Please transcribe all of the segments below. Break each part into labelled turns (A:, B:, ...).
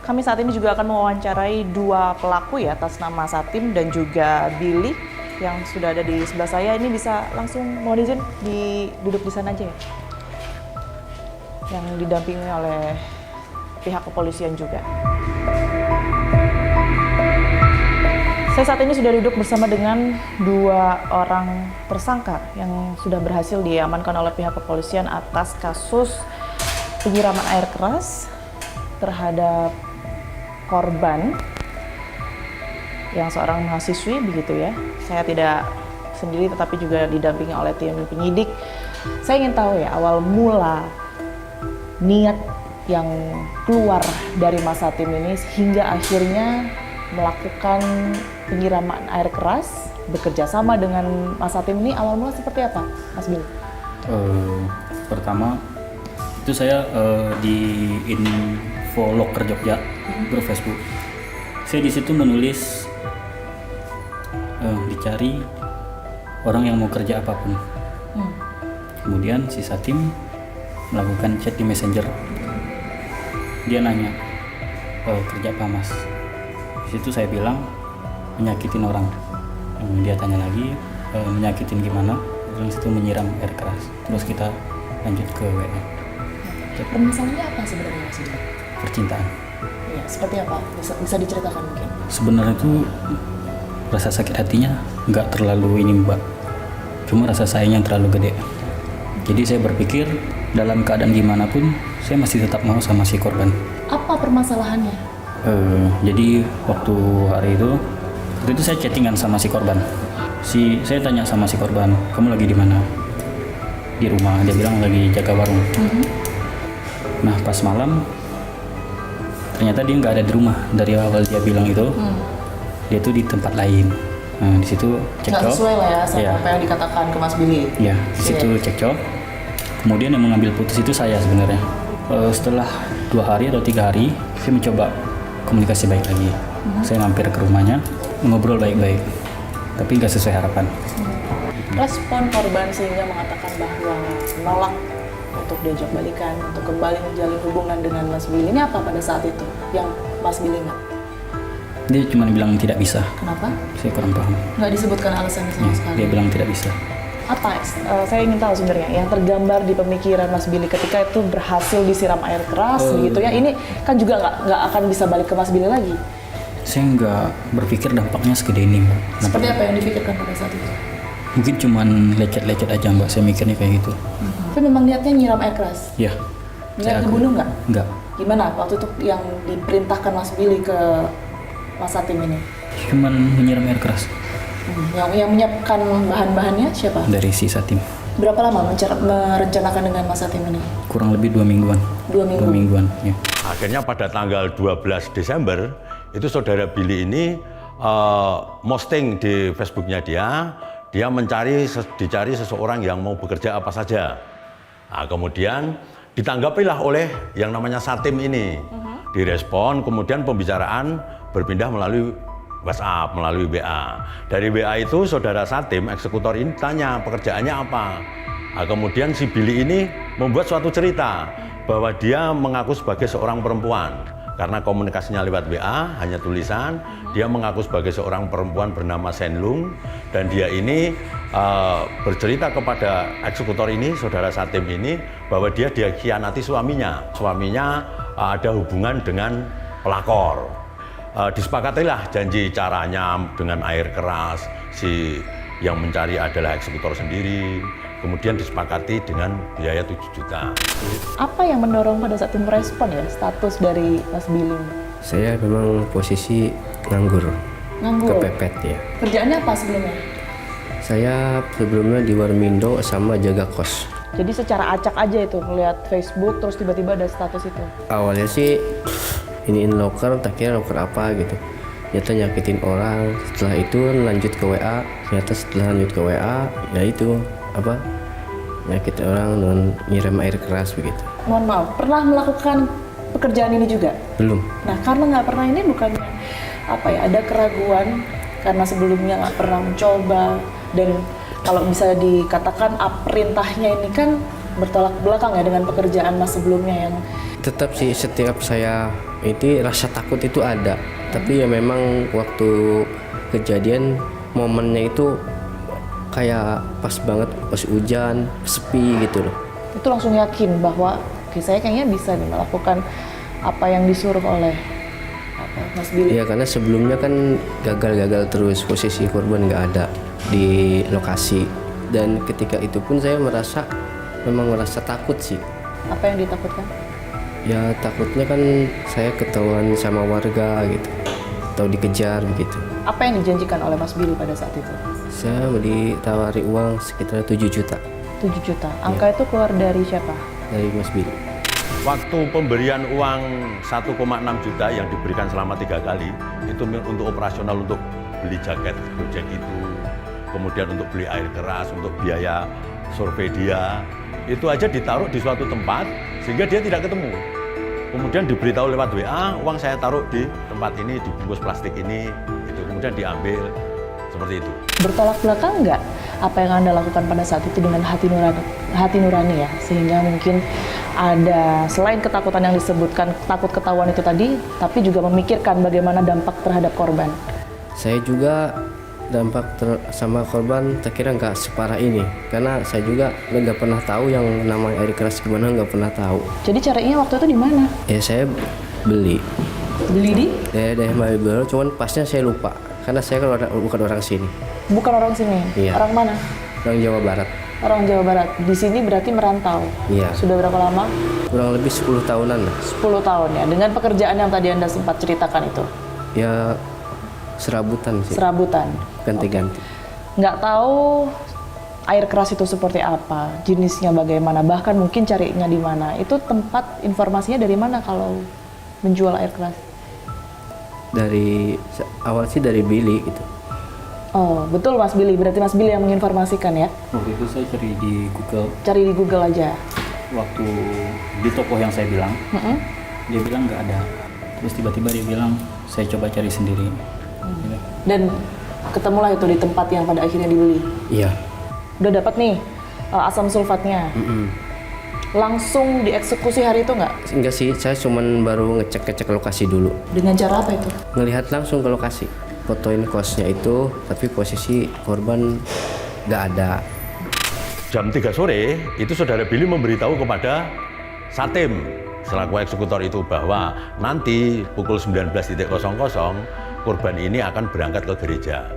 A: Kami saat ini juga akan mewawancarai dua pelaku ya atas nama Satim dan juga Billy yang sudah ada di sebelah saya. Ini bisa langsung mohon izin duduk di sana aja ya. Yang didampingi oleh pihak kepolisian juga. Saya saat ini sudah duduk bersama dengan dua orang tersangka yang sudah berhasil diamankan oleh pihak kepolisian atas kasus penyiraman air keras terhadap korban yang seorang mahasiswi begitu ya. Saya tidak sendiri tetapi juga didampingi oleh tim penyidik. Saya ingin tahu ya awal mula niat yang keluar dari Mas Satim ini hingga akhirnya melakukan penyiraman air keras bekerja sama dengan Mas Satim ini awal mula seperti apa, Mas Billy?
B: Pertama itu saya di info loker Jogja grup Facebook. Saya di situ menulis dicari orang yang mau kerja apapun. Kemudian si Satim melakukan chat di Messenger. Dia nanya kerja apa Mas? Di situ saya bilang menyakitin orang. Dia tanya lagi menyakitin gimana? Terus itu menyiram air keras. Terus kita lanjut ke WA.
A: Permasalahannya apa sebenarnya Mas Billy?
B: Percintaan.
A: Ya, seperti apa? Bisa diceritakan mungkin?
B: Sebenarnya itu rasa sakit hatinya nggak terlalu ini Mbak. Cuma rasa sayangnya terlalu gede. Jadi saya berpikir dalam keadaan gimana pun saya masih tetap mau sama si korban.
A: Apa permasalahannya?
B: Jadi waktu itu saya chattingan sama si korban. Saya tanya sama si korban, kamu lagi di mana? Di rumah. Dia bilang lagi jaga warung. Nah pas malam ternyata dia nggak ada di rumah. Dari awal dia bilang itu dia tuh di tempat lain. Nah di situ cekcok.
A: Nggak sesuai lah ya sama apa yang dikatakan ke Mas Billy.
B: Ya di situ cekcok. Kemudian yang mengambil putus itu saya sebenarnya. Setelah 2 hari atau 3 hari saya mencoba komunikasi baik lagi. Saya mampir ke rumahnya, ngobrol baik-baik, tapi nggak sesuai harapan.
A: Respon korban sehingga mengatakan bahwa menolak untuk diajak balikan, untuk kembali menjalin hubungan dengan Mas Billy. Ini apa pada saat itu yang Mas Billy nggak?
B: Dia cuma bilang tidak bisa.
A: Kenapa?
B: Saya kurang paham.
A: Nggak disebutkan alasannya sama sekali?
B: Dia bilang tidak bisa.
A: Apa? Saya ingin tahu sebenarnya yang tergambar di pemikiran Mas Billy ketika itu berhasil disiram air keras begitu ya. Ini kan juga nggak akan bisa balik ke Mas Billy lagi.
B: Saya nggak berpikir dampaknya segede ini Mbak.
A: Seperti apa yang dipikirkan pada saat itu?
B: Mungkin cuman lecet-lecet aja Mbak, saya mikirnya kayak gitu.
A: Tapi memang niatnya nyiram air keras?
B: Ya.
A: Niat dibunuh nggak?
B: Nggak.
A: Gimana waktu itu yang diperintahkan Mas Billy ke Mas Satim ini?
B: Cuman menyiram air keras.
A: Yang menyiapkan bahan-bahannya siapa?
B: Dari si Satim.
A: Berapa lama merencanakan dengan Mas Satim ini?
B: Kurang lebih 2 mingguan.
A: 2 minggu?
B: 2 mingguan, ya.
C: Akhirnya pada tanggal 12 Desember, itu saudara Billy ini posting di Facebooknya dia dicari seseorang yang mau bekerja apa saja. Nah, kemudian ditanggapilah oleh yang namanya Satim ini. Direspon, kemudian pembicaraan berpindah melalui WhatsApp, melalui WA. Dari WA itu saudara Satim, eksekutor ini tanya pekerjaannya apa. Nah, kemudian si Billy ini membuat suatu cerita bahwa dia mengaku sebagai seorang perempuan. Karena komunikasinya lewat WA, hanya tulisan, dia mengaku sebagai seorang perempuan bernama Senlung. Dan dia ini bercerita kepada eksekutor ini, saudara Satim ini, bahwa dia dikhianati suaminya. Suaminya ada hubungan dengan pelakor. Disepakatilah janji caranya dengan air keras, si yang mencari adalah eksekutor sendiri, kemudian disepakati dengan biaya 7 juta.
A: Apa yang mendorong pada saat itu merespon ya status dari Mas Billy?
D: Saya memang posisi nganggur, kepepet ya.
A: Kerjaannya apa sebelumnya?
D: Saya sebelumnya di Warmindo sama jaga kos.
A: Jadi secara acak aja itu melihat Facebook terus tiba-tiba ada status itu?
D: Awalnya sih iniin loker, tak kira loker apa gitu. Ternyata nyakitin orang. Setelah itu lanjut ke WA. Ternyata setelah lanjut ke WA, ya itu apa? Nyakit orang dan nyiram air keras begitu.
A: Mohon maaf, pernah melakukan pekerjaan ini juga?
D: Belum.
A: Nah, karena nggak pernah ini bukannya apa ya? Ada keraguan karena sebelumnya nggak pernah mencoba dan kalau bisa dikatakan perintahnya ini kan bertolak belakang ya dengan pekerjaan Mas sebelumnya yang
D: Tetap sih setiap saya itu rasa takut itu ada, tapi ya memang waktu kejadian momennya itu kayak pas banget, pas hujan, sepi gitu loh.
A: Itu langsung yakin bahwa oke, saya kayaknya bisa nih melakukan apa yang disuruh oleh Mas Billy.
D: Iya, karena sebelumnya kan gagal terus, posisi korban nggak ada di lokasi, dan ketika itu pun saya memang merasa takut sih.
A: Apa yang ditakutkan?
D: Ya takutnya kan saya ketahuan sama warga gitu, atau dikejar begitu.
A: Apa yang dijanjikan oleh Mas Billy pada saat itu?
D: Saya ditawari uang sekitar 7 juta
A: 7 juta. Angka itu keluar dari siapa?
D: dari Mas Billy.
C: Waktu pemberian uang 1,6 juta yang diberikan selama 3 kali, itu untuk operasional, untuk beli jaket Gojek itu, kemudian untuk beli air keras, untuk biaya survei dia, itu aja ditaruh di suatu tempat sehingga dia tidak ketemu. Kemudian diberitahu lewat WA, uang saya taruh di tempat ini, di bungkus plastik ini, itu kemudian diambil, seperti itu.
A: Bertolak belakang nggak apa yang Anda lakukan pada saat itu dengan hati nurani ya, sehingga mungkin ada selain ketakutan yang disebutkan, takut ketahuan itu tadi, tapi juga memikirkan bagaimana dampak terhadap korban.
D: Saya juga dampak sama korban terkira nggak separah ini, karena saya juga nggak pernah tahu yang namanya air keras gimana, nggak pernah tahu.
A: Jadi carinya waktu itu di mana?
D: Ya saya beli
A: Beli di?
D: daerah Malioboro, cuman pasnya saya lupa karena saya kan bukan orang sini.
A: Bukan orang sini?
D: Iya.
A: Orang mana?
D: Orang Jawa Barat.
A: Orang Jawa Barat. Di sini berarti merantau?
D: Iya.
A: Sudah berapa lama?
D: Kurang lebih 10 tahunan lah.
A: 10 tahun ya, dengan pekerjaan yang tadi Anda sempat ceritakan itu?
D: Ya serabutan sih,
A: Serabutan?
D: ganti-ganti.
A: Nggak tahu air keras itu seperti apa, jenisnya bagaimana, bahkan mungkin carinya di mana. Itu tempat informasinya dari mana kalau menjual air keras?
D: Dari awal sih dari Billy gitu.
A: Oh, betul Mas Billy. Berarti Mas Billy yang menginformasikan ya?
B: Waktu itu saya cari di Google,
A: Cari di Google aja.
B: waktu di toko yang saya bilang, dia bilang nggak ada. Terus tiba-tiba dia bilang, saya coba cari sendiri. Gitu.
A: Dan ketemulah itu di tempat yang pada akhirnya dibeli.
D: Iya.
A: Udah dapat nih asam sulfatnya. Langsung dieksekusi hari itu nggak?
D: Enggak sih, saya cuman baru ngecek lokasi dulu.
A: Dengan cara apa itu?
D: Ngelihat langsung ke lokasi. Fotoin kosnya itu, tapi posisi korban nggak ada.
C: Jam 3 sore, itu saudara Billy memberitahu kepada Satim selaku eksekutor itu bahwa nanti pukul 19.00 korban ini akan berangkat ke gereja.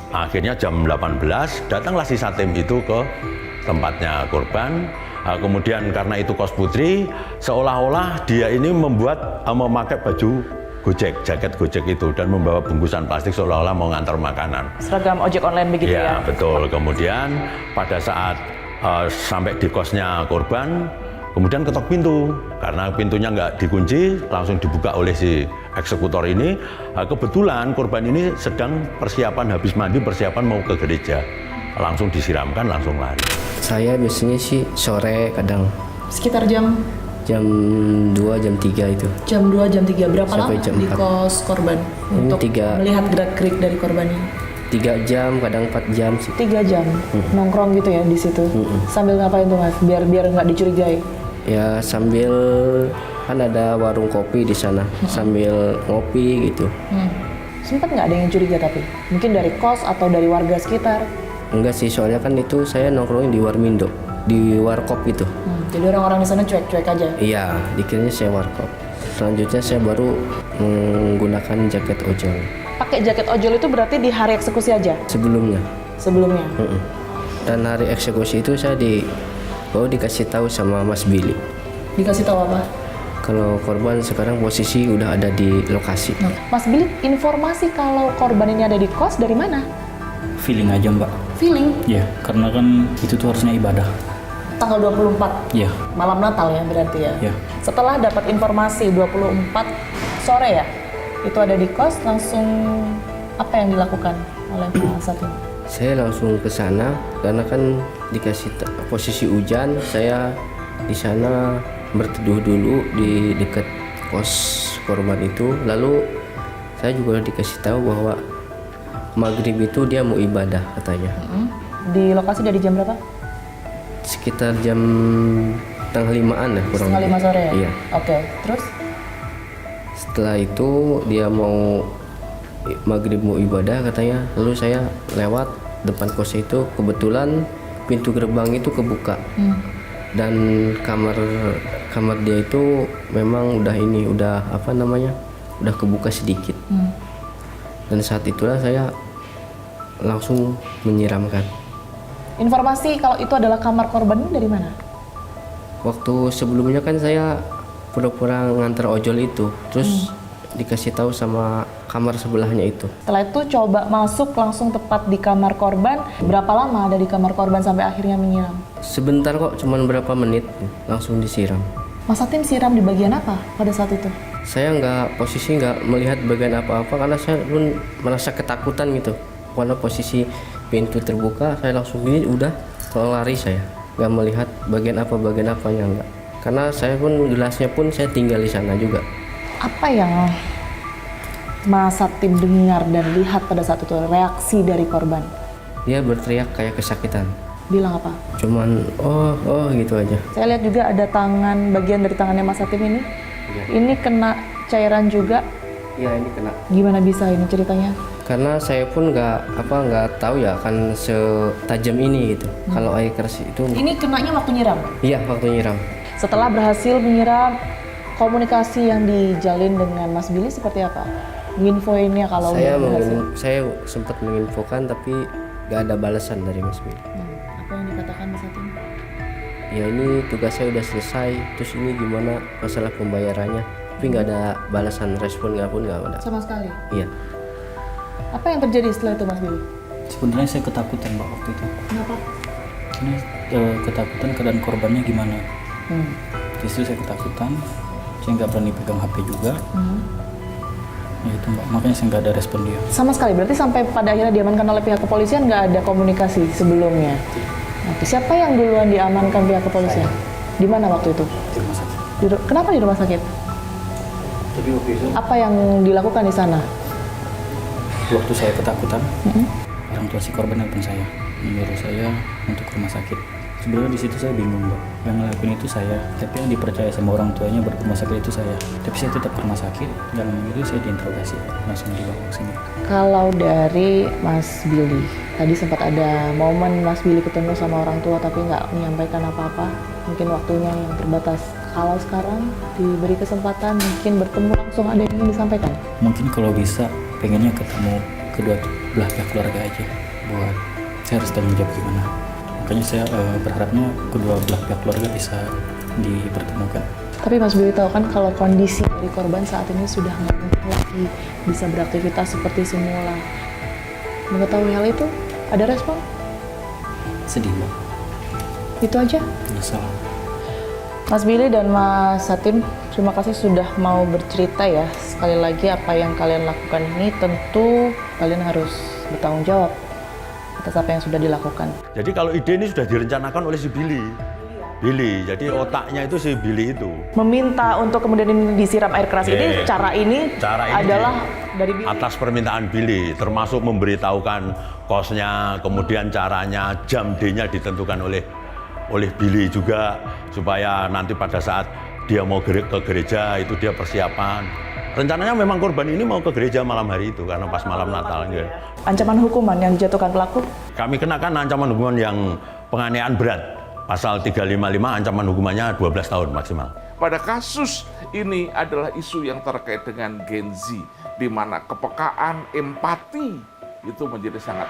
C: Akhirnya jam 18 datanglah si Satim itu ke tempatnya korban. Kemudian karena itu kos putri, seolah-olah dia ini memakai baju Gojek, jaket Gojek itu, dan membawa bungkusan plastik seolah-olah mau ngantar makanan.
A: Seragam ojek online begitu ya?
C: Ya, betul. Kemudian pada saat sampai di kosnya korban, kemudian ketok pintu. Karena pintunya nggak dikunci, langsung dibuka oleh si eksekutor ini. Kebetulan korban ini sedang persiapan habis mandi, persiapan mau ke gereja. Langsung disiramkan, langsung lari.
D: Saya biasanya sih sore, kadang
A: Sekitar jam
D: 2, jam 3 itu.
A: jam 2, jam 3. Berapa
D: Sampai
A: lama
D: jam
A: di
D: 4.
A: kos korban untuk
D: 3.
A: melihat gerak-gerik dari korban ini?
D: 3 jam, kadang 4 jam sih.
A: 3 jam nongkrong gitu ya di situ. Sambil ngapain tuh Mas? Biar nggak dicurigai.
D: Ya sambil, kan ada warung kopi di sana, sambil ngopi gitu.
A: Sempat nggak ada yang curiga tapi? Mungkin dari kos atau dari warga sekitar?
D: Enggak sih, soalnya kan itu saya nongkrongin di Warmindo, di warkop itu.
A: Jadi orang-orang di sana cuek-cuek aja?
D: Iya, dikiranya saya warkop. Selanjutnya saya baru menggunakan jaket ojol.
A: Pakai jaket ojol itu berarti di hari eksekusi aja?
D: Sebelumnya.
A: Sebelumnya?
D: Dan hari eksekusi itu saya baru dikasih tahu sama Mas Billy.
A: Dikasih tahu apa?
D: Kalau korban sekarang posisi udah ada di lokasi.
A: Nah, Mas Billy, informasi kalau korban ini ada di kos dari mana?
B: Feeling aja mbak.
A: Feeling?
B: Ya, karena kan itu tuh harusnya ibadah.
A: Tanggal 24?
B: Ya.
A: Malam Natal ya berarti ya?
B: Ya.
A: Setelah dapat informasi 24 sore ya, itu ada di kos, langsung apa yang dilakukan oleh Pak Satim?
D: Saya langsung ke sana karena kan dikasih posisi hujan, saya di sana berteduh dulu di dekat kos korban itu. Lalu saya juga dikasih tahu bahwa maghrib itu dia mau ibadah katanya.
A: Di lokasi dari jam berapa?
D: Sekitar jam setengah 5-an ya kurang
A: Setengah 5
D: lebih.
A: sore ya?
D: Iya.
A: Oke, terus?
D: Setelah itu dia mau maghrib mau ibadah katanya, lalu saya lewat depan kos itu, kebetulan pintu gerbang itu kebuka. Dan kamar dia itu memang udah udah kebuka sedikit. Dan saat itulah saya langsung menyiramkan.
A: Informasi kalau itu adalah kamar korban ini dari mana?
D: Waktu sebelumnya kan saya pura-pura nganter ojol itu, terus dikasih tahu sama kamar sebelahnya itu.
A: Setelah itu coba masuk langsung tepat di kamar korban. Berapa lama ada di kamar korban sampai akhirnya menyiram?
D: Sebentar kok, cuman berapa menit langsung disiram.
A: Mas Satim siram di bagian apa pada saat itu?
D: Saya nggak melihat bagian apa-apa karena saya pun merasa ketakutan gitu. Karena posisi pintu terbuka, saya langsung gini udah lari, saya nggak melihat bagian apanya enggak. Karena saya pun gelasnya pun saya tinggal di sana juga.
A: Apa yang Mas Satim dengar dan lihat pada saat itu, reaksi dari korban?
D: Dia berteriak kayak kesakitan.
A: Bilang apa?
D: Cuman oh gitu aja.
A: Saya lihat juga ada bagian dari tangannya Mas Satim ini.
D: Ya.
A: Ini kena cairan juga.
D: Iya, ini kena.
A: Gimana bisa ini ceritanya?
D: Karena saya pun nggak tahu ya kan setajam ini gitu. Kalau air keras itu.
A: Ini kenanya waktu nyiram?
D: Iya, waktu nyiram.
A: Setelah berhasil menyiram, komunikasi yang dijalin dengan Mas Billy seperti apa? Nginfoinnya kalau udah berhasil?
D: Saya sempat menginfokan tapi nggak ada balasan dari Mas Billy.
A: Apa yang dikatakan Mas Satim?
D: Ya ini tugas saya udah selesai, terus ini gimana masalah pembayarannya? Tapi nggak ada balasan, respon nggak ada.
A: Sama sekali?
D: Iya.
A: Apa yang terjadi setelah itu Mas Billy?
B: Sebenarnya saya ketakutan Mbak waktu itu.
A: Kenapa?
B: Ini ketakutan keadaan korbannya gimana. Di situ saya ketakutan, saya nggak berani pegang HP juga. Ya itu Mbak, makanya saya nggak ada respon dia.
A: Sama sekali, berarti sampai pada akhirnya diamankan oleh pihak kepolisian nggak ada komunikasi sebelumnya? Oke, siapa yang duluan diamankan pihak kepolisian? Di mana waktu itu?
B: Di rumah sakit.
A: Kenapa di rumah sakit?
B: Jadi waktu itu,
A: Apa yang dilakukan di sana?
B: waktu saya ketakutan, orang tua si korban nelpon saya, menyuruh saya untuk ke rumah sakit. Sebenarnya di situ saya bingung Mbak, yang ngelakuin itu saya, tapi yang dipercaya sama orang tuanya ke rumah sakit itu saya. Tapi saya tetap ke rumah sakit, dalam itu saya diinterogasi, langsung dibawa ke sini.
A: Kalau dari Mas Billy, tadi sempat ada momen Mas Billy ketemu sama orang tua tapi nggak menyampaikan apa-apa, mungkin waktunya yang terbatas. Kalau sekarang diberi kesempatan, mungkin bertemu langsung, ada yang ingin disampaikan?
B: Mungkin kalau bisa, pengennya ketemu kedua belah pihak keluarga aja, buat saya harus tanggung jawab gimana. Makanya saya berharapnya kedua belah pihak keluarga bisa dipertemukan.
A: Tapi Mas Billy tahu kan kalau kondisi dari korban saat ini sudah nggak mungkin lagi bisa beraktivitas seperti semula. Mengetahui hal itu, ada respon?
B: Sedih Mbak,
A: Itu aja.
B: menyesal.
A: Mas Billy dan Mas Satim, terima kasih sudah mau bercerita ya. Sekali lagi apa yang kalian lakukan ini tentu kalian harus bertanggung jawab atas apa yang sudah dilakukan.
C: Jadi kalau ide ini sudah direncanakan oleh si Billy. Jadi otaknya itu si Billy itu.
A: Meminta untuk kemudian ini disiram air keras ini, cara ini adalah dari Billy.
C: Atas permintaan Billy, termasuk memberitahukan kosnya, kemudian caranya, jam D-nya ditentukan oleh Billy juga, supaya nanti pada saat dia mau ke gereja itu dia persiapan. Rencananya memang korban ini mau ke gereja malam hari itu karena pas malam Natal.
A: Ancaman hukuman yang dijatuhkan pelaku?
C: Kami kenakan ancaman hukuman yang penganiayaan berat. Pasal 355 ancaman hukumannya 12 tahun maksimal.
E: Pada kasus ini adalah isu yang terkait dengan Gen Z, di mana kepekaan, empati itu menjadi sangat